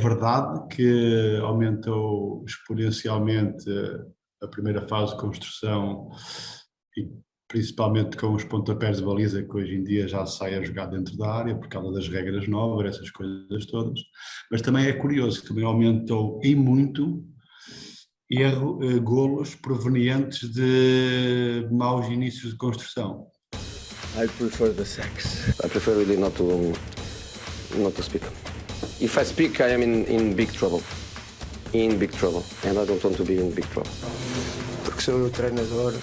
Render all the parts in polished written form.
verdade que aumentou exponencialmente a primeira fase de construção e principalmente com os pontapés de baliza que hoje em dia já se sai a jogar dentro da área por causa das regras novas, essas coisas todas. Mas também é curioso que também aumentou em muito golos provenientes de maus inícios de construção. I prefer the sex. I prefer really not to speak. If I speak, I am in big trouble. In big trouble. And I don't want to be in big trouble. Porque sou eu o treinador.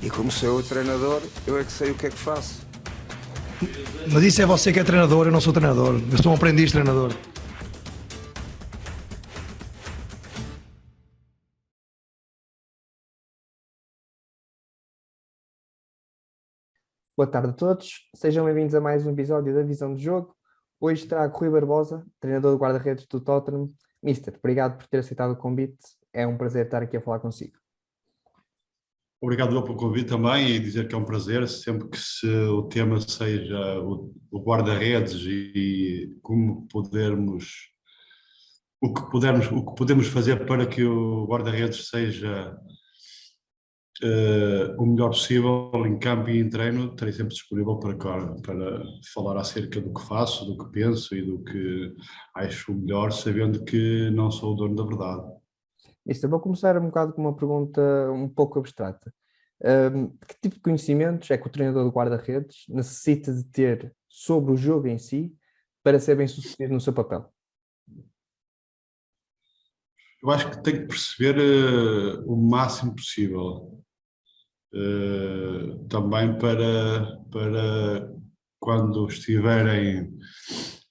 E como sou eu o treinador, eu é que sei o que é que faço. Mas isso é você que é treinador, eu não sou treinador. Eu sou um aprendiz treinador. Boa tarde a todos, sejam bem-vindos a mais um episódio da Visão de Jogo. Hoje trago Rui Barbosa, treinador do guarda-redes do Tottenham. Mister, obrigado por ter aceitado o convite, é um prazer estar aqui a falar consigo. Obrigado pelo convite também e dizer que é um prazer, sempre que o tema seja o guarda-redes e como o que podemos fazer para que o guarda-redes seja o melhor possível em campo e em treino, estarei sempre disponível para falar acerca do que faço, do que penso e do que acho melhor, sabendo que não sou o dono da verdade. Mister, vou começar um bocado com uma pergunta um pouco abstrata. Que tipo de conhecimentos é que o treinador de guarda-redes necessita de ter sobre o jogo em si para ser bem sucedido no seu papel? Eu acho que tem que perceber o máximo possível. Também para quando estiverem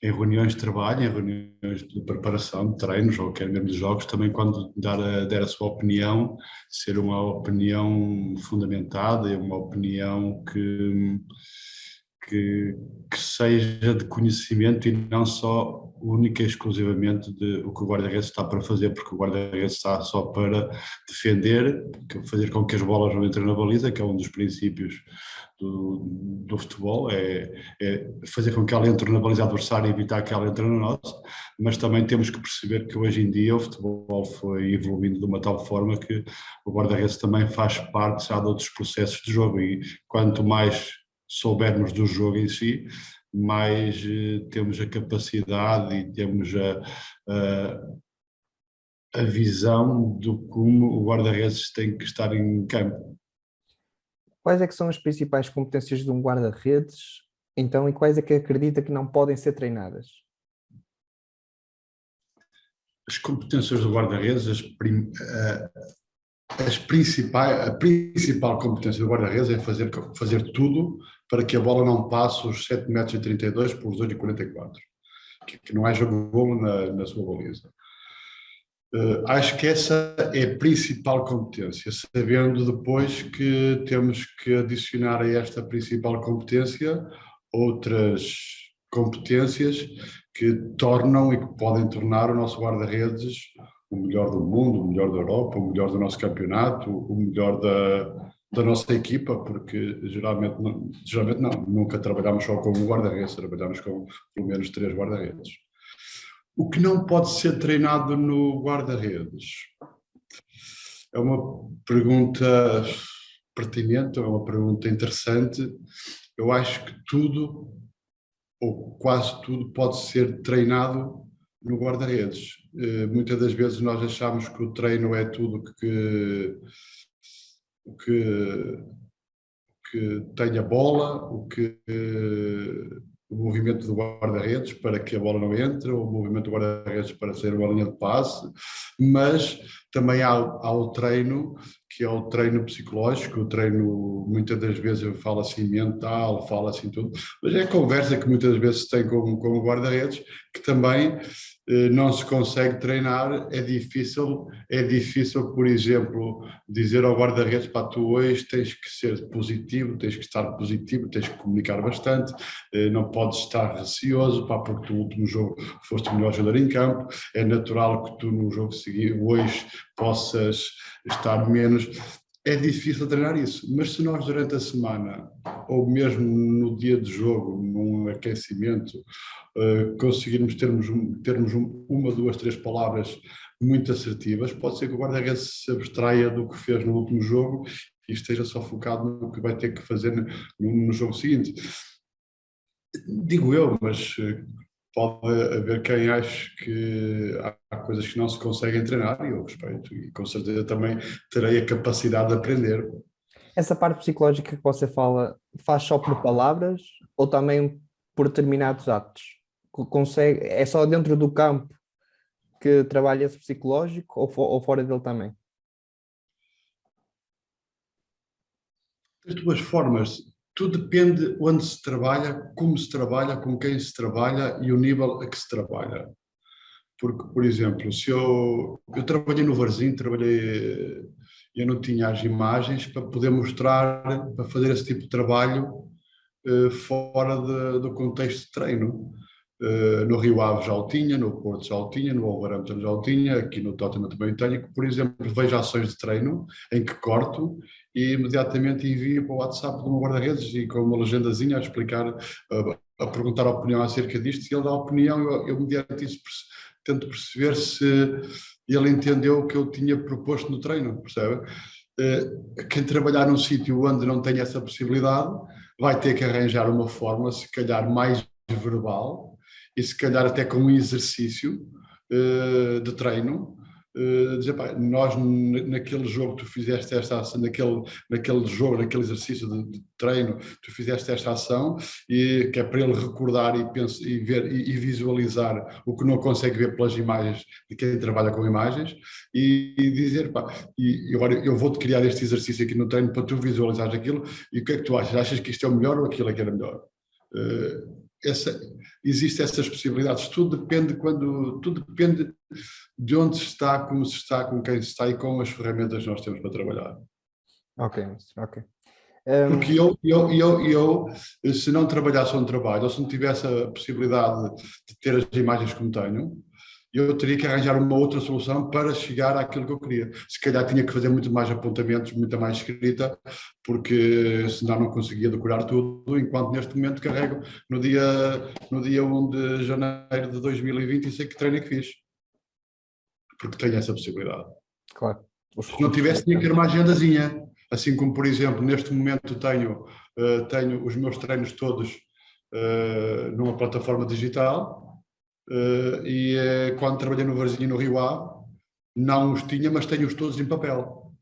em reuniões de trabalho, em reuniões de preparação, de treinos ou quer mesmo de jogos, também quando der a sua opinião, ser uma opinião fundamentada e uma opinião que seja de conhecimento e não só única e exclusivamente de o que o guarda-redes está para fazer, porque o guarda-redes está só para defender, fazer com que as bolas não entrem na baliza, que é um dos princípios do futebol, é fazer com que ela entre na baliza adversária e evitar que ela entre na nossa, mas também temos que perceber que hoje em dia o futebol foi evoluindo de uma tal forma que o guarda-redes também faz parte já de outros processos de jogo e quanto mais soubermos do jogo em si, mais temos a capacidade e temos a visão de como o guarda-redes tem que estar em campo. Quais é que são as principais competências de um guarda-redes, então, e quais é que acredita que não podem ser treinadas? As competências do guarda-redes, a principal competência do guarda-redes é fazer tudo para que a bola não passe os 7,32 m por 2,44 m, que não haja golo na sua baliza. Acho que essa é a principal competência, sabendo depois que temos que adicionar a esta principal competência outras competências que tornam e que podem tornar o nosso guarda-redes o melhor do mundo, o melhor da Europa, o melhor do nosso campeonato, o melhor da nossa equipa, porque geralmente não, nunca trabalhamos só com um guarda-redes, trabalhamos com pelo menos 3 guarda-redes. O que não pode ser treinado no guarda-redes? É uma pergunta pertinente, é uma pergunta interessante. Eu acho que tudo, ou quase tudo, pode ser treinado no guarda-redes. Muitas das vezes nós achamos que o treino é tudo que tem a bola, o movimento do guarda-redes para que a bola não entre, o movimento do guarda-redes para ser uma linha de passe, mas também há o treino, que é o treino psicológico, o treino, muitas das vezes eu falo assim mental, falo assim tudo, mas é a conversa que muitas vezes se tem com o guarda-redes, que também não se consegue treinar, é difícil, por exemplo, dizer ao guarda-redes, pá, tu hoje tens que ser positivo, tens que estar positivo, tens que comunicar bastante, não podes estar receoso, pá, porque tu no último jogo foste o melhor jogador em campo, é natural que tu no jogo seguinte, hoje, possas estar menos. é difícil treinar isso, mas se nós durante a semana, ou mesmo no dia de jogo, num aquecimento, conseguirmos termos uma, duas, três palavras muito assertivas, pode ser que o guarda-redes se abstraia do que fez no último jogo e esteja só focado no que vai ter que fazer no jogo seguinte. Digo eu, mas pode haver quem ache que há coisas que não se conseguem treinar e eu respeito e com certeza também terei a capacidade de aprender. Essa parte psicológica que você fala, faz só por palavras ou também por determinados atos? Consegue, é só dentro do campo que trabalha esse psicológico ou fora dele também? Das duas formas, tudo depende onde se trabalha, com quem se trabalha e o nível a que se trabalha. Porque, por exemplo, se eu trabalhei no Varzim, eu não tinha as imagens para poder mostrar, para fazer esse tipo de trabalho fora do contexto de treino. No Rio Ave já o tinha, no Porto já o tinha, no Wolverhampton já o tinha, aqui no Tottenham também tenho, que, por exemplo, vejo ações de treino em que corto e imediatamente envio para o WhatsApp do meu guarda-redes e com uma legendazinha a explicar, a perguntar a opinião acerca disto, e ele dá a opinião, eu mediante isso tento perceber se ele entendeu o que eu tinha proposto no treino, percebe? Quem trabalhar num sítio onde não tem essa possibilidade vai ter que arranjar uma forma, se calhar mais verbal, e se calhar até com um exercício de treino, dizer, pá, nós naquele jogo tu fizeste esta ação, naquele jogo, naquele exercício de treino, tu fizeste esta ação, e que é para ele recordar e ver e visualizar o que não consegue ver pelas imagens de quem trabalha com imagens, e dizer, pá, e agora eu vou-te criar este exercício aqui no treino para tu visualizares aquilo, e o que é que tu achas? Achas que isto é o melhor ou aquilo é que era melhor? Existem essas possibilidades, tudo depende de onde se está, como se está, com quem se está e com as ferramentas que nós temos para trabalhar. Ok, ok. Porque se não trabalhasse um trabalho, ou se não tivesse a possibilidade de ter as imagens como tenho, eu teria que arranjar uma outra solução para chegar àquilo que eu queria. Se calhar tinha que fazer muito mais apontamentos, muita mais escrita, porque senão não conseguia decorar tudo, enquanto neste momento carrego no dia 1 de janeiro de 2020 e sei que treino é que fiz. Porque tenho essa possibilidade. Claro. Se não tivesse, tinha que ter uma agendazinha. Assim como, por exemplo, neste momento tenho os meus treinos todos numa plataforma digital, quando trabalhei no Varzim e no Rio Ave, não os tinha, mas tenho-os todos em papel.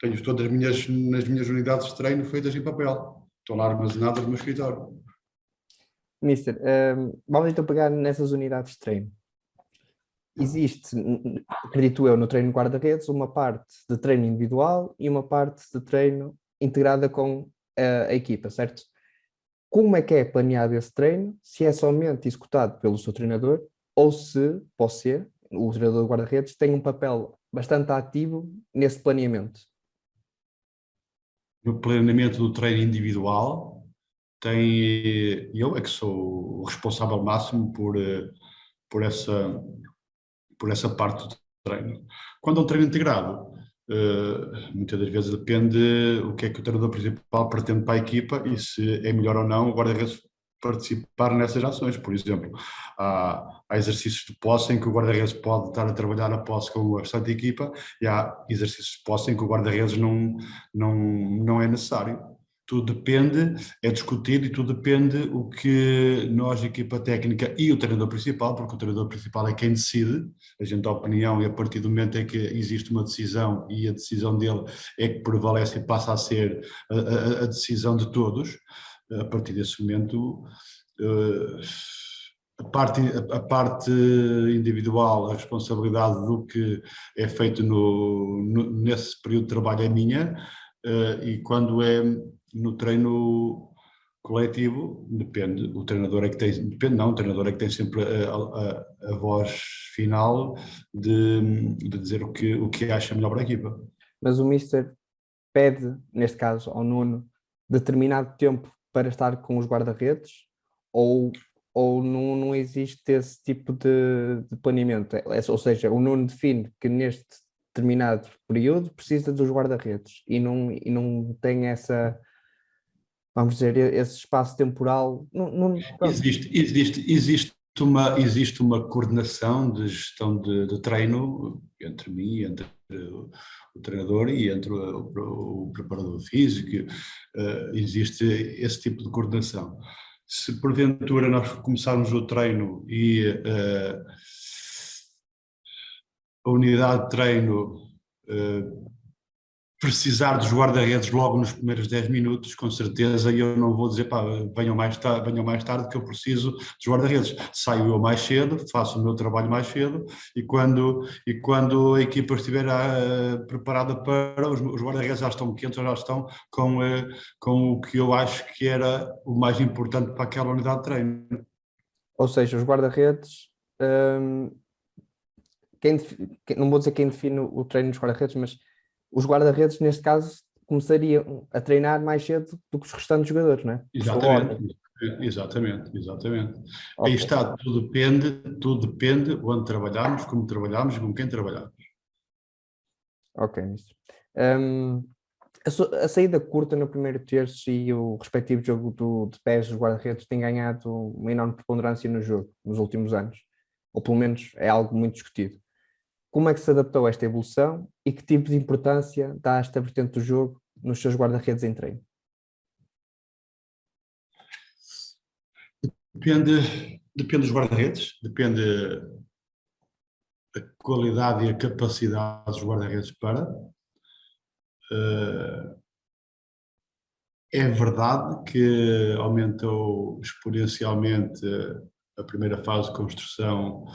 Tenho todas nas minhas unidades de treino feitas em papel. Estão lá armazenadas no meu escritório. Mister, vamos então pegar nessas unidades de treino. Existe, acredito eu, no treino guarda-redes, uma parte de treino individual e uma parte de treino integrada com a equipa, certo? Como é que é planeado esse treino? Se é somente executado pelo seu treinador ou se, você, o treinador de guarda-redes, tem um papel bastante ativo nesse planeamento? No planeamento do treino individual, eu é que sou o responsável máximo por essa parte do treino. Quando é um treino integrado, muitas das vezes depende o que é que o treinador principal pretende para a equipa e se é melhor ou não o guarda-redes participar nessas ações. Por exemplo, há exercícios de posse em que o guarda-redes pode estar a trabalhar a posse com a restante equipa, e há exercícios de posse em que o guarda-redes não é necessário. Tudo depende, é discutido e tudo depende o que nós, a equipa técnica e o treinador principal, porque o treinador principal é quem decide, a gente dá opinião, e a partir do momento em que existe uma decisão e a decisão dele é que prevalece e passa a ser a decisão de todos, a partir desse momento a parte individual, a responsabilidade do que é feito nesse período de trabalho é minha, e quando é no treino coletivo, depende, o treinador é que tem, depende não, o treinador é que tem sempre a voz final de dizer o que acha melhor para a equipa. Mas o Mister pede, neste caso ao Nuno, determinado tempo para estar com os guarda-redes ou não existe esse tipo de planeamento? Ou seja, o Nuno define que neste determinado período precisa dos guarda-redes e não tem essa, vamos dizer, esse espaço temporal. Pronto. Existe uma coordenação de gestão de treino entre mim, entre o treinador e entre o preparador físico. Existe esse tipo de coordenação. Se porventura nós começarmos o treino e a unidade de treino precisar dos guarda-redes logo nos primeiros 10 minutos, com certeza eu não vou dizer, pá, venham mais tarde que eu preciso dos guarda-redes. Saio eu mais cedo, faço o meu trabalho mais cedo e quando a equipa estiver preparada para, os guarda-redes já estão quentes, já estão com o que eu acho que era o mais importante para aquela unidade de treino. Ou seja, os guarda-redes, não vou dizer quem define o treino dos guarda-redes, mas os guarda-redes, neste caso, começariam a treinar mais cedo do que os restantes jogadores, não é? Exatamente. Okay. Aí está, tudo depende onde trabalhamos, como trabalhamos e com quem trabalhamos. Ok, mister. A saída curta no primeiro terço e o respectivo jogo de pés dos guarda-redes tem ganhado uma enorme preponderância no jogo nos últimos anos, ou pelo menos é algo muito discutido. Como é que se adaptou a esta evolução e que tipo de importância dá esta vertente do jogo nos seus guarda-redes em treino? Depende dos guarda-redes, depende da qualidade e a capacidade dos guarda-redes para. É verdade que aumentou exponencialmente a primeira fase de construção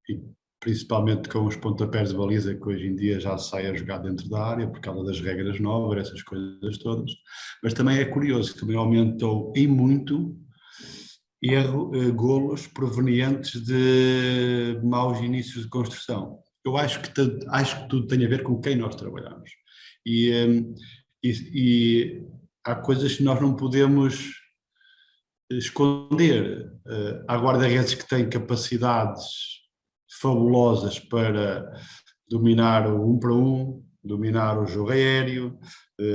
e principalmente com os pontapés de baliza que hoje em dia já se sai a jogar dentro da área por causa das regras novas, essas coisas todas. Mas também é curioso que também aumentou em muito golos provenientes de maus inícios de construção. Eu acho que tudo tem a ver com quem nós trabalhamos. E há coisas que nós não podemos esconder. Há guarda-redes que têm capacidades fabulosas para dominar o 1 para 1, dominar o jogo aéreo,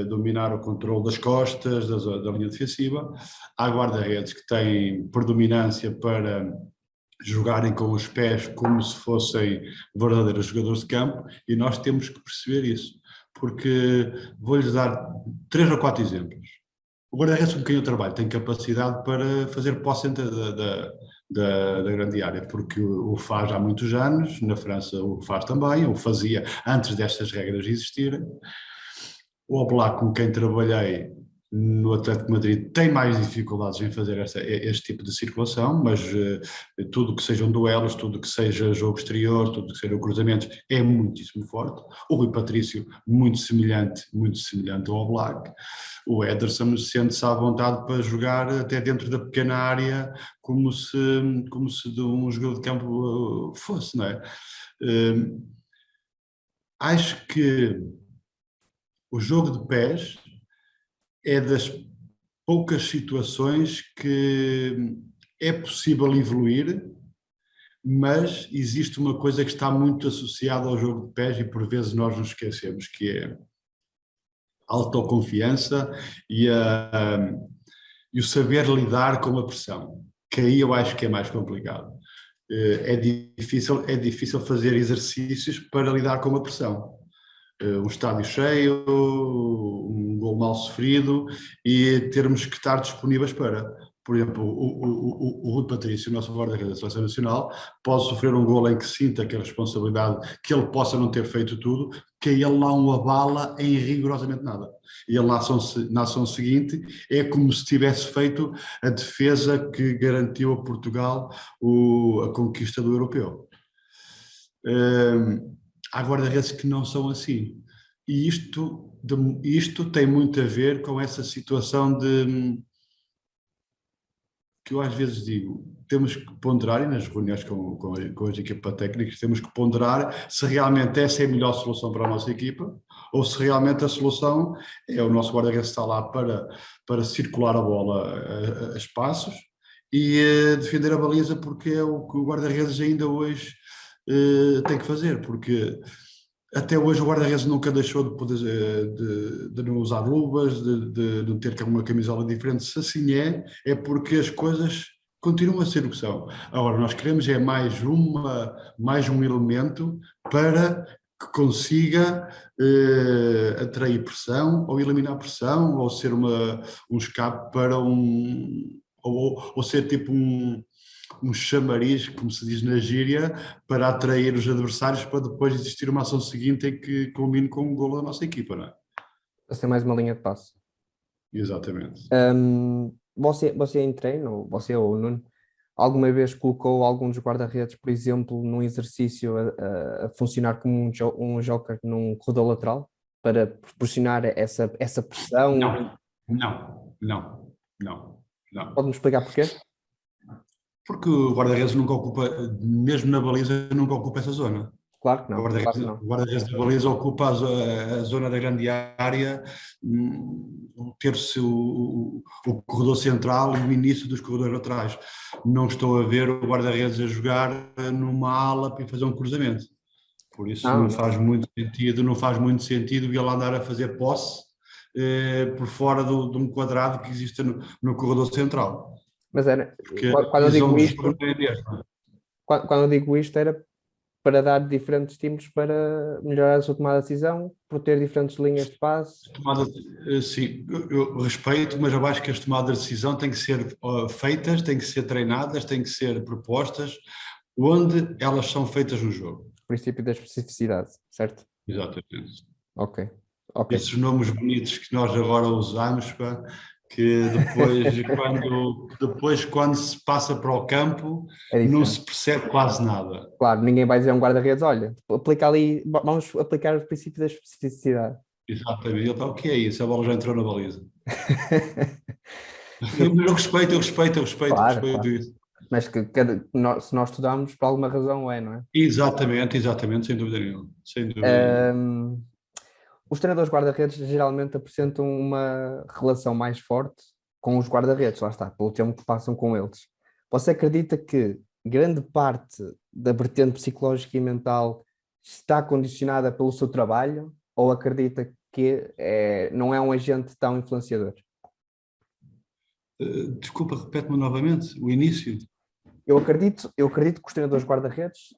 dominar o controle das costas, da linha defensiva. Há guarda-redes que têm predominância para jogarem com os pés como se fossem verdadeiros jogadores de campo e nós temos que perceber isso, porque vou-lhes dar 3 ou 4 exemplos. O guarda-redes com quem eu trabalho tem capacidade para fazer posse dentro da grande área, porque o faz há muitos anos, na França o faz também, o fazia antes destas regras existirem. O Oblak, com quem trabalhei no Atlético de Madrid, tem mais dificuldades em fazer este tipo de circulação, mas tudo que sejam duelos, tudo que seja jogo exterior, tudo que sejam cruzamentos, é muitíssimo forte. O Rui Patrício, muito semelhante ao Oblak. O Ederson sente-se à vontade para jogar até dentro da pequena área, como se de um jogador de campo fosse, não é? Acho que o jogo de pés é das poucas situações que é possível evoluir, mas existe uma coisa que está muito associada ao jogo de pés e por vezes nós nos esquecemos, que é a autoconfiança e o saber lidar com a pressão, que aí eu acho que é mais complicado. É difícil fazer exercícios para lidar com a pressão. Um estádio cheio, um gol mal sofrido e termos que estar disponíveis para. Por exemplo, o Rui Patrício, o nosso guarda-redes da Seleção Nacional, pode sofrer um gol em que sinta que a responsabilidade, que ele possa não ter feito tudo, que ele não o abala em rigorosamente nada. E ele na ação seguinte é como se tivesse feito a defesa que garantiu a Portugal a conquista do europeu. Há guarda-redes que não são assim. E isto tem muito a ver com essa situação que eu às vezes digo, temos que ponderar, e nas reuniões com as equipas técnicas, temos que ponderar se realmente essa é a melhor solução para a nossa equipa, ou se realmente a solução é o nosso guarda-redes estar lá para circular a bola a espaços e defender a baliza, porque é o que o guarda-redes ainda hoje tem que fazer, porque Até hoje o guarda-redes nunca deixou de, poder, de não usar luvas, de não ter uma camisola diferente. Se assim é porque as coisas continuam a ser o que são. Agora, nós queremos é mais um elemento para que consiga atrair pressão, ou eliminar pressão, ou ser um escape para ou ser tipo um chamariz, como se diz na gíria, para atrair os adversários para depois existir uma ação seguinte em que culmine com um golo da nossa equipa, não é? Para ser mais uma linha de passe. Exatamente. Você em treino, você ou o Nuno, alguma vez colocou algum dos guarda-redes, por exemplo, num exercício a funcionar como um joker num corredor lateral para proporcionar essa pressão? Não. Pode-me explicar porquê? Porque o guarda-redes nunca ocupa, mesmo na baliza, nunca ocupa essa zona. Claro que O não, claro que não. guarda-redes da baliza ocupa a zona da grande área, o terço, o corredor central e o início dos corredores laterais. Não estou a ver o guarda-redes a jogar numa ala para fazer um cruzamento. Por isso Não, não não. faz muito sentido ele andar a fazer posse por fora de um quadrado que existe no corredor central. Mas era, Porque a quando eu visão digo do isto, jogo não é a mesma. quando eu digo isto era para dar diferentes estímulos para melhorar a sua tomada de decisão, por ter diferentes linhas de passe. Sim, eu respeito, mas eu acho que as tomadas de decisão têm que ser feitas, têm que ser treinadas, têm que ser propostas, onde elas são feitas no jogo. Princípio da especificidade, certo? Exatamente. Ok. Esses nomes bonitos que nós agora usamos, pá, que depois quando se passa para o campo É não diferente. se percebe quase nada. Claro, ninguém vai dizer a um guarda-redes, olha, aplica ali, vamos aplicar o princípio da especificidade. Exatamente. Ele está, o que é isso? A bola já entrou na baliza. Eu Claro, respeito claro. isso. Mas se nós estudamos, por alguma razão é, não é? Exatamente, sem dúvida nenhuma. Sem dúvida nenhuma. Os treinadores guarda-redes geralmente apresentam uma relação mais forte com os guarda-redes, lá está, pelo tempo que passam com eles. Você acredita que grande parte da vertente psicológica e mental está condicionada pelo seu trabalho ou acredita que não é um agente tão influenciador? Desculpa, repete-me novamente o início. Eu acredito que os treinadores guarda-redes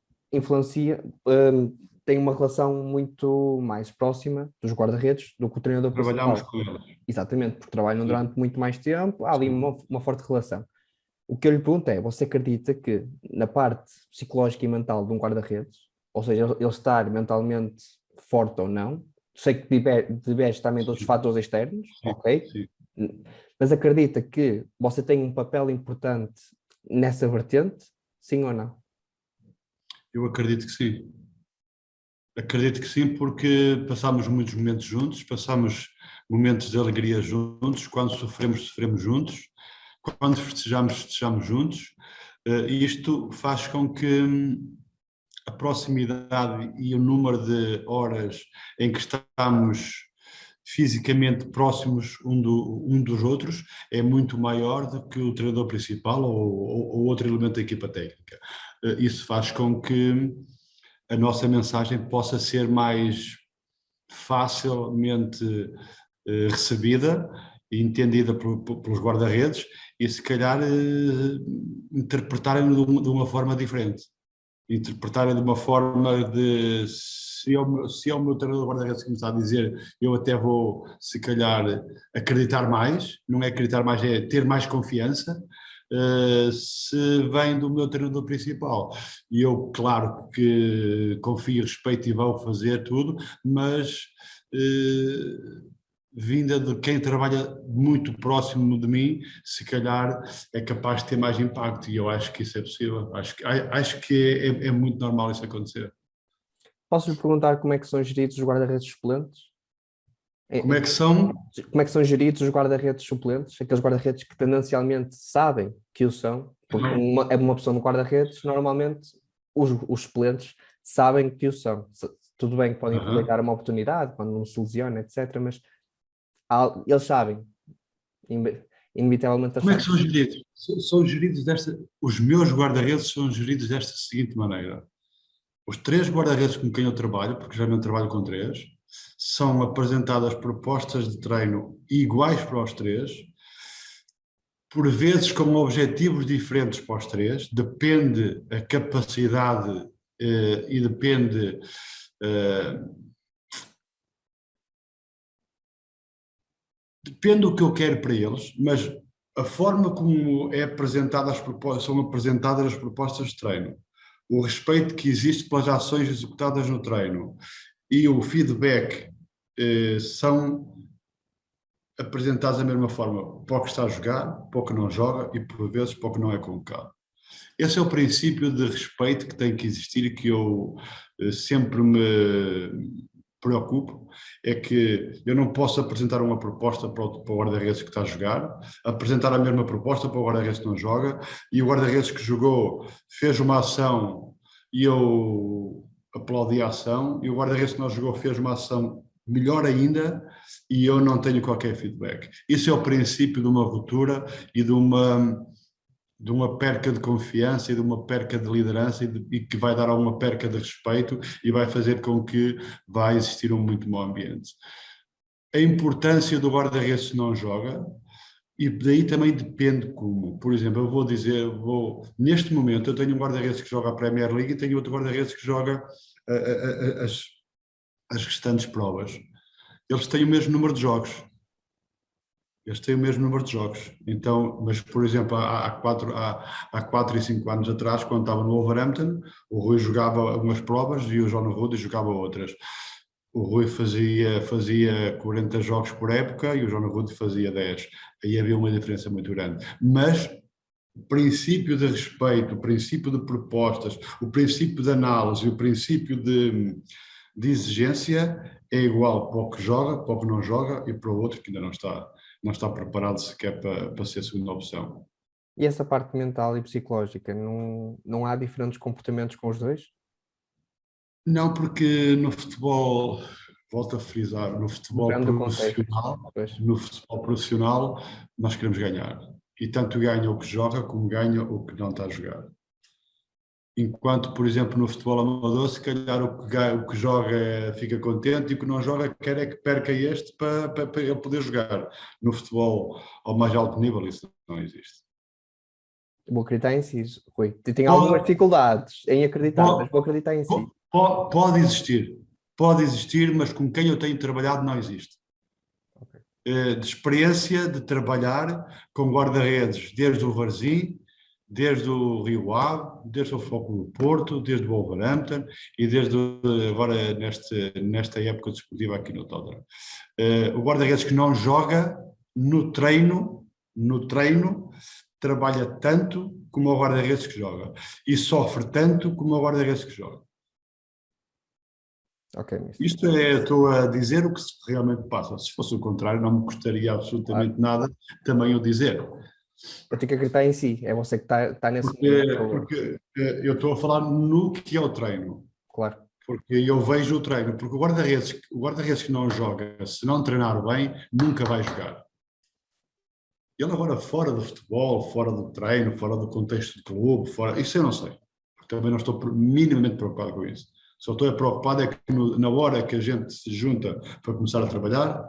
têm uma relação muito mais próxima dos guarda-redes do que o treinador principal. Trabalhámos com eles. Exatamente, porque trabalham Sim. durante muito mais tempo, há ali uma forte relação. O que eu lhe pergunto é, você acredita que na parte psicológica e mental de um guarda-redes, ou seja, ele estar mentalmente forte ou não, sei que diverge também de outros fatores externos, Sim, ok? sim. Mas acredita que você tem um papel importante nessa vertente, sim ou não? Eu acredito que sim. Acredito que sim, porque passámos muitos momentos juntos, passámos momentos de alegria juntos, quando sofremos juntos, quando festejamos juntos. Isto faz com que a proximidade e o número de horas em que estamos fisicamente próximos um dos outros é muito maior do que o treinador principal ou outro elemento da equipa técnica. Isso faz com que a nossa mensagem possa ser mais facilmente recebida e entendida pelos guarda-redes e se calhar interpretarem de uma forma diferente. Interpretarem de uma forma de, se é o meu treinador guarda-redes que me está a dizer, eu até vou, se calhar, acreditar mais, não é acreditar mais, é ter mais confiança, se vem do meu treinador principal. E eu, claro que confio, respeito e vou fazer tudo, mas vinda de quem trabalha muito próximo de mim, se calhar é capaz de ter mais impacto e eu acho que isso é possível. Acho que é muito normal isso acontecer. Posso lhe perguntar como é que são geridos os guarda-redes suplentes? Como é que são? Como é que são geridos os guarda-redes suplentes? Aqueles guarda-redes que tendencialmente sabem que o são, porque é uma opção de guarda-redes, normalmente os suplentes sabem que o são. Tudo bem que podem aproveitar uma oportunidade quando não se lesiona, etc., mas eles sabem, inevitavelmente. Como é que são geridos? Os meus guarda-redes são geridos desta seguinte maneira. Os 3 guarda-redes com quem eu trabalho, porque já não trabalho com 3, são apresentadas propostas de treino iguais para os 3, por vezes com objetivos diferentes para os 3, depende a capacidade e depende do que eu quero para eles, mas a forma como são apresentadas as propostas de treino, o respeito que existe pelas ações executadas no treino e o feedback são apresentados da mesma forma para o que está a jogar, para o que não joga e, por vezes, para o que não é convocado. Esse é o princípio de respeito que tem que existir e que eu sempre me preocupo, é que eu não posso apresentar uma proposta para o guarda-redes que está a jogar, apresentar a mesma proposta para o guarda-redes que não joga, e o guarda-redes que jogou fez uma ação e eu aplaudi a ação, e o guarda-redes que não jogou fez uma ação melhor ainda e eu não tenho qualquer feedback. Isso é o princípio de uma ruptura e de uma perca de confiança e de uma perca de liderança e que vai dar a uma perca de respeito e vai fazer com que vai existir um muito mau ambiente. A importância do guarda-redes se não joga, e daí também depende como. Por exemplo, eu vou dizer, neste momento eu tenho um guarda-redes que joga a Premier League e tenho outro guarda-redes que joga as restantes provas. Eles têm o mesmo número de jogos. Então, mas, por exemplo, há 4 e 5 anos atrás, quando estava no Wolverhampton, o Rui jogava umas provas e o John Ruddy jogava outras. O Rui fazia 40 jogos por época e o John Ruddy fazia 10. Aí havia uma diferença muito grande. Mas o princípio de respeito, o princípio de propostas, o princípio de análise, o princípio de exigência é igual para o que joga, para o que não joga e para o outro que ainda não está preparado sequer para ser a segunda opção. E essa parte mental e psicológica, não há diferentes comportamentos com os dois? Não, porque no futebol, volto a frisar, no futebol profissional nós queremos ganhar. E tanto ganha o que joga como ganha o que não está a jogar. Enquanto, por exemplo, no futebol amador, se calhar o que joga fica contente e o que não joga quer é que perca este para ele poder jogar. No futebol ao mais alto nível isso não existe. Vou acreditar em si, Rui. Tenho algumas dificuldades em acreditar, mas vou acreditar em si. Pode existir, mas com quem eu tenho trabalhado não existe. Okay. De experiência de trabalhar com guarda-redes desde o Varzim, desde o Rio Ave, desde o Foco do Porto, desde o Wolverhampton e desde agora nesta época desportiva aqui no Tottenham. O guarda-redes que não joga no treino trabalha tanto como o guarda-redes que joga e sofre tanto como o guarda-redes que joga. Okay, isto estou a dizer o que realmente passa. Se fosse o contrário, não me custaria absolutamente nada também o dizer. Eu tenho que acreditar em si, é você que está nesse momento. Porque eu estou a falar no que é o treino. Claro. Porque eu vejo o treino, porque o guarda-redes que não joga, se não treinar bem, nunca vai jogar. Ele agora fora do futebol, fora do treino, fora do contexto do clube, isso eu não sei. Porque também não estou minimamente preocupado com isso. Só estou preocupado é que na hora que a gente se junta para começar a trabalhar,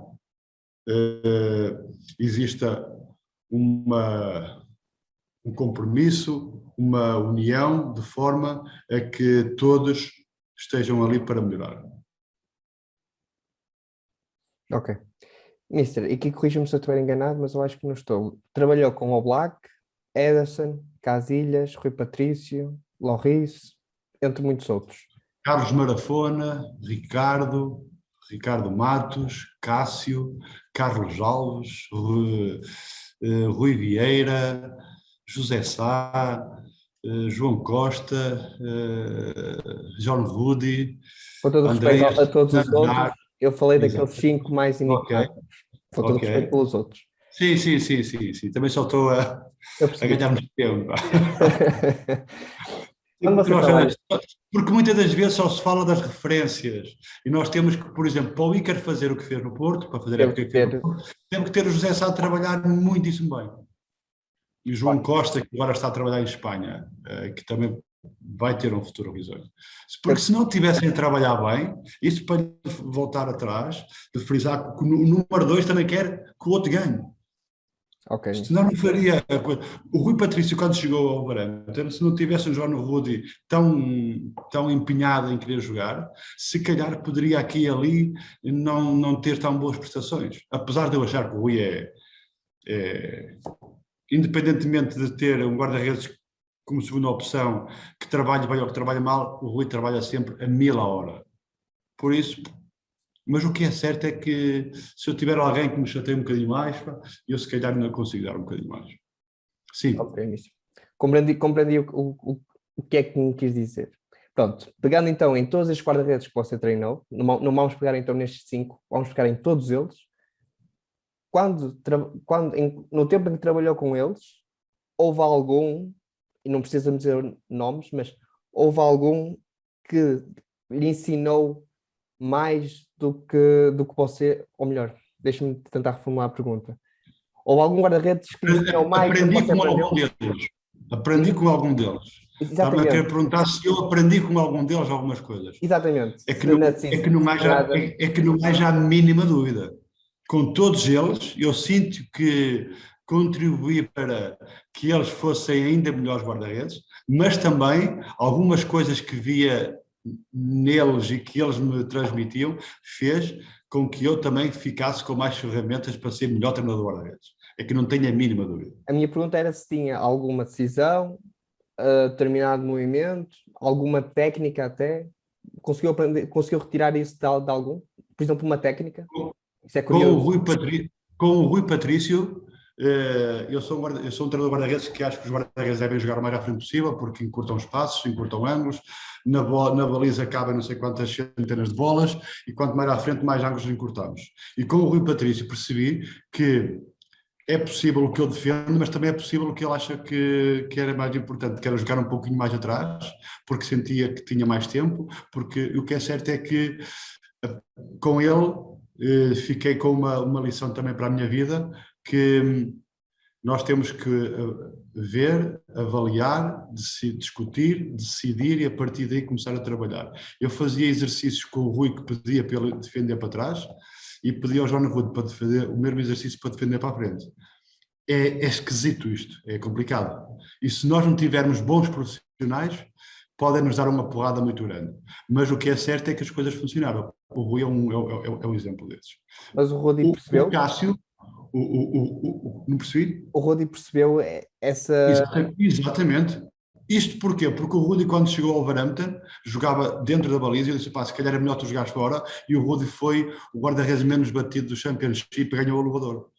exista um compromisso, uma união, de forma a que todos estejam ali para melhorar. Ok. Mister, e aqui corrija-me se eu estiver enganado, mas eu acho que não estou. Trabalhou com o Oblak, Ederson, Casillas, Rui Patrício, Lloris, entre muitos outros. Carlos Marafona, Ricardo Matos, Cássio, Carlos Alves, Rui Vieira, José Sá, João Costa, John Ruddy. Com todo respeito a todos os outros, eu falei daqueles 5 mais indicados. Com todo respeito pelos outros. Sim. Também só estou a ganhar-me tempo. Porque muitas das vezes só se fala das referências e nós temos que, por exemplo, para o Iker fazer o que fez no Porto, para fazer a época que fez no Porto, temos que ter o José Sá a trabalhar muitíssimo bem. E o João Costa, que agora está a trabalhar em Espanha, que também vai ter um futuro risonho. Porque se não tivessem a trabalhar bem, isso para voltar atrás, de frisar que o número 2 também quer que o outro ganhe. Ok. Senão não faria a coisa. O Rui Patrício, quando chegou ao Wolverhampton, se não tivesse o John Rudi tão empenhado em querer jogar, se calhar poderia aqui e ali não ter tão boas prestações. Apesar de eu achar que o Rui independentemente de ter um guarda-redes como segunda opção, que trabalhe bem ou que trabalhe mal, o Rui trabalha sempre a 1000 a hora. Por isso, mas o que é certo é que se eu tiver alguém que me chateie um bocadinho mais, eu se calhar ainda consigo dar um bocadinho mais. Sim. Ok, Mister. Compreendi o que é que me quis dizer. Pronto, pegando então em todos estes guarda-redes que você treinou, não vamos pegar então nestes 5, vamos pegar em todos eles. No tempo em que trabalhou com eles, houve algum, e não precisamos dizer nomes, mas houve algum que lhe ensinou mais do que você, ou melhor, deixa-me tentar reformular a pergunta. Houve algum guarda-redes que lhe ensinou mais do que Aprendi você com aprendeu? algum deles. Aprendi com algum deles. Estava a querer Exatamente, perguntar se eu aprendi com algum deles algumas coisas. exatamente. É que Se não, na é que não haja, nada. é que não haja a mínima dúvida. Com todos eles, eu sinto que contribuí para que eles fossem ainda melhores guarda-redes, mas também algumas coisas que via neles e que eles me transmitiam fez com que eu também ficasse com mais ferramentas para ser melhor treinador de guarda-redes. É que não tenho a mínima dúvida. A minha pergunta era se tinha alguma decisão, determinado movimento, alguma técnica até. Conseguiu retirar isso de algum? Por exemplo, uma técnica? Isso é Com o curioso. Rui Patrício, eu sou um treinador de guarda-redes que acho que os guarda-redes devem jogar o mais à frente possível, porque encurtam espaços, encurtam ângulos, na baliza cabem não sei quantas centenas de bolas, e quanto mais à frente, mais ângulos encurtamos. E com o Rui Patrício percebi que é possível o que eu defendo, mas também é possível o que ele acha que era mais importante, que era jogar um pouquinho mais atrás, porque sentia que tinha mais tempo, porque o que é certo é que com ele fiquei com uma lição também para a minha vida, que nós temos que ver, avaliar, discutir, decidir e a partir daí começar a trabalhar. Eu fazia exercícios com o Rui que pedia para ele defender para trás e pedia ao João Rude para defender o mesmo exercício para defender para a frente. É esquisito isto, é complicado. E se nós não tivermos bons profissionais, podem nos dar uma porrada muito grande. Mas o que é certo é que as coisas funcionaram. O Rui é um exemplo desses. Mas o Rodi O percebeu? Cássio, não percebi? O Rodi percebeu essa. Exatamente. Isto porquê? Porque o Rudi, quando chegou ao Wolverhampton, jogava dentro da baliza e eu disse, pá, se calhar é melhor tu jogares fora, e o Rudi foi o guarda-redes menos batido do Championship e ganhou o elevador.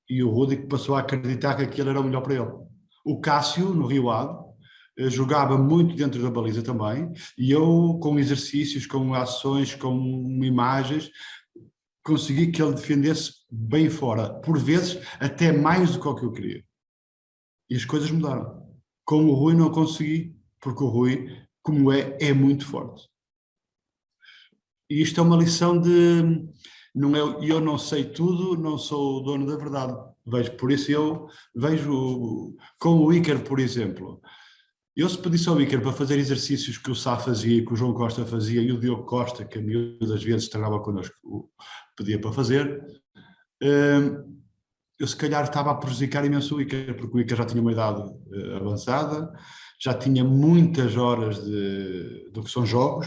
E o Rudi passou a acreditar que aquilo era o melhor para ele. O Cássio, no Rio Ave, jogava muito dentro da baliza também, e eu, com exercícios, com ações, com imagens, consegui que ele defendesse bem fora, por vezes até mais do que eu queria. E as coisas mudaram. Com o Rui não consegui, porque o Rui, como é muito forte. E isto é uma lição de... eu não sei tudo, não sou o dono da verdade. Por isso eu vejo com o Iker, por exemplo. Eu se pedisse ao Iker para fazer exercícios que o Sá fazia, que o João Costa fazia e o Diogo Costa, que a maioria das vezes treinava connosco, pedia para fazer, eu se calhar estava a prejudicar imenso o Iker, porque o Iker já tinha uma idade avançada, já tinha muitas horas do que são jogos,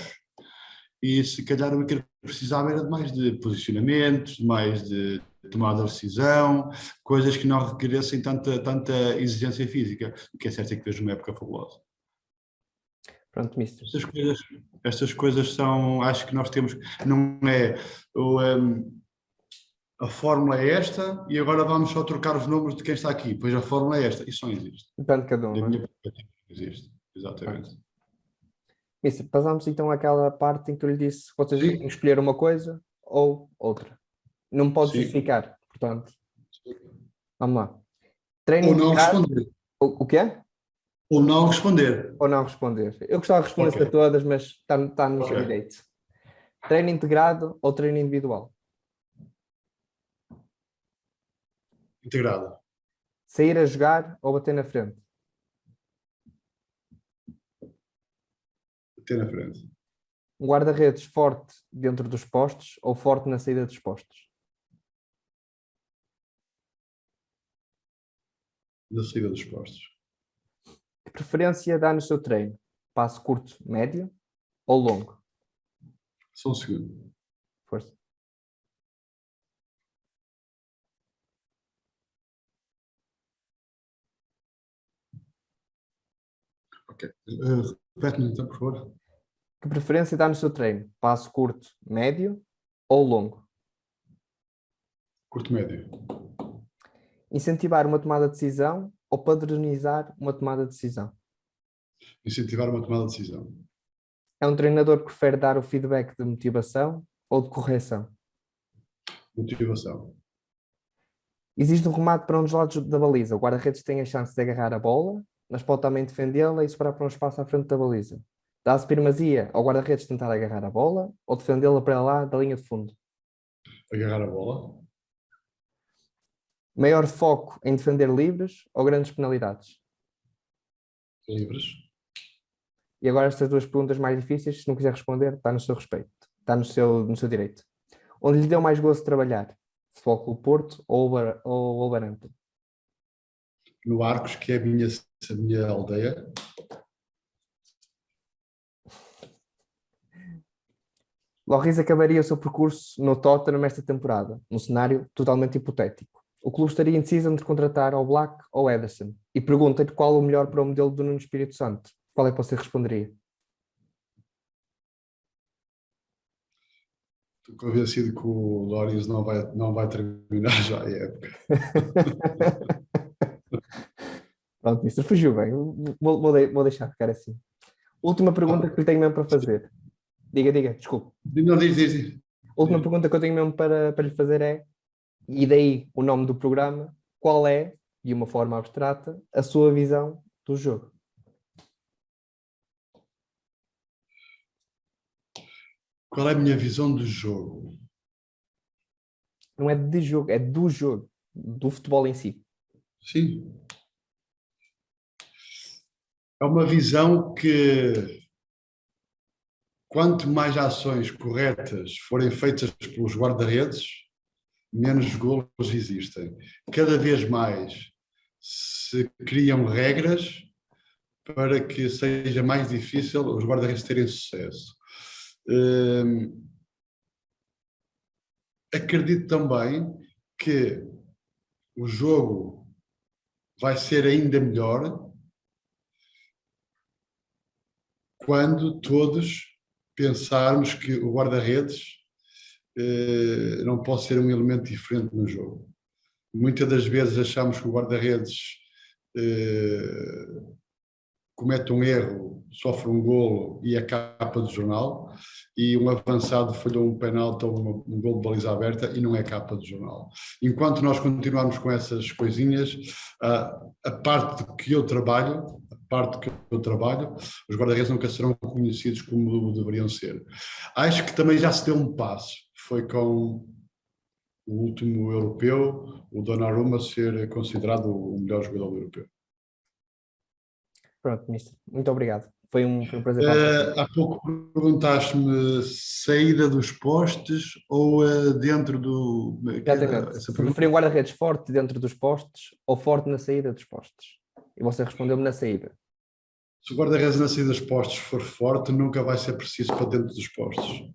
e se calhar o Iker precisava era de mais de posicionamentos, de mais de tomada de decisão, coisas que não requeressem tanta exigência física, o que é certo é que fez uma época fabulosa. Pronto, mister. Estas coisas são, acho que nós temos, não é... a fórmula é esta e agora vamos só trocar os nomes de quem está aqui, pois a fórmula é esta. Isso não existe. Depende de cada um. Da Não é? minha perspectiva, não existe. Exatamente. Mister, passamos então àquela parte em que eu lhe disse que vocês Sim. têm que escolher uma coisa ou outra. Não pode Sim. justificar, portanto. Vamos lá. Treino Ou não integrado. responder. O quê? Ou não responder. Ou não responder. Eu gostava de responder Ok. a todas, mas está no seu Ok. direito. Treino integrado ou treino individual? Integrado. Sair a jogar ou bater na frente? Ter na frente. Um guarda-redes forte dentro dos postos ou forte na saída dos postos? Da saída dos postos. Que preferência dá no seu treino? Passo curto, médio ou longo? Só um segundo. Força. Ok. Repete-me então, por favor. Que preferência dá no seu treino? Passo curto, médio ou longo? Curto médio. Incentivar uma tomada de decisão ou padronizar uma tomada de decisão? Incentivar uma tomada de decisão. É um treinador que prefere dar o feedback de motivação ou de correção? Motivação. Existe um remate para um dos lados da baliza. O guarda-redes tem a chance de agarrar a bola, mas pode também defendê-la e superar para um espaço à frente da baliza. Dá-se primazia ao guarda-redes tentar agarrar a bola ou defendê-la para lá da linha de fundo? Agarrar a bola. Maior foco em defender livres ou grandes penalidades? Livres. E agora estas duas perguntas mais difíceis, se não quiser responder, está no seu respeito, está no seu direito. Onde lhe deu mais gosto de trabalhar? Futebol Clube Porto ou Wolverhampton? No Arcos, que é a minha aldeia. Lloris acabaria o seu percurso no Tottenham esta temporada, num cenário totalmente hipotético. O clube estaria indeciso entre contratar ao Black ou Ederson e pergunta-lhe qual o melhor para o modelo do Nuno Espírito Santo. Qual é que você responderia? Estou convencido que o Lloris não vai terminar já a época. Pronto, Mister, fugiu bem. Vou deixar ficar assim. Última pergunta que lhe tenho mesmo para fazer. Diga, desculpe. Não, diz. Última pergunta que eu tenho mesmo para lhe fazer é, e daí o nome do programa, qual é, de uma forma abstrata, a sua visão do jogo? Qual é a minha visão do jogo? Não é de jogo, é do jogo, do futebol em si. Sim. É uma visão que, quanto mais ações corretas forem feitas pelos guarda-redes, menos golos existem. Cada vez mais se criam regras para que seja mais difícil os guarda-redes terem sucesso. Acredito também que o jogo vai ser ainda melhor quando todos pensarmos que o guarda-redes não pode ser um elemento diferente no jogo. Muitas das vezes achamos que o guarda-redes comete um erro, sofre um golo e é capa do jornal, e um avançado falhou um penalti ou um golo de baliza aberta e não é capa do jornal. Enquanto nós continuarmos com essas coisinhas, a parte que eu trabalho, os guarda-redes nunca serão reconhecidos como deveriam ser. Acho que também já se deu um passo, foi com o último europeu, o Donnarumma ser considerado o melhor jogador europeu. Pronto, Mister, muito obrigado. Foi um prazer falar. Há pouco perguntaste-me saída dos postes ou dentro do... Exatamente. Preferi um guarda-redes forte dentro dos postes ou forte na saída dos postes? E você respondeu-me na saída. Se o guarda-redes na saída dos postes for forte, nunca vai ser preciso para dentro dos postes.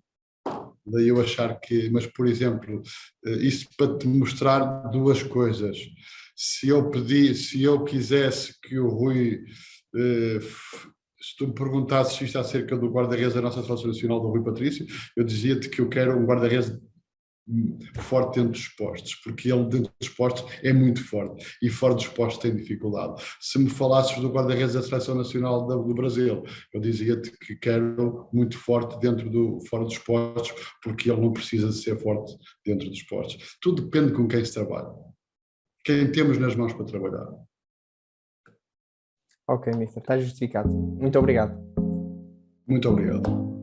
Daí eu achar que... Mas, por exemplo, isso para te mostrar duas coisas. Se eu quisesse que o Rui... se tu me perguntasses isto acerca do guarda-redes da nossa seleção nacional, do Rui Patrício, eu dizia-te que eu quero um guarda-redes forte dentro dos postos, porque ele dentro dos postos é muito forte e fora dos postos tem dificuldade. Se me falasses do guarda-redes da seleção nacional do Brasil, eu dizia-te que quero muito forte fora dos postos, porque ele não precisa de ser forte dentro dos postos. Tudo depende com quem se trabalha, quem temos nas mãos para trabalhar. Ok, Mister, está justificado. Muito obrigado. Muito obrigado.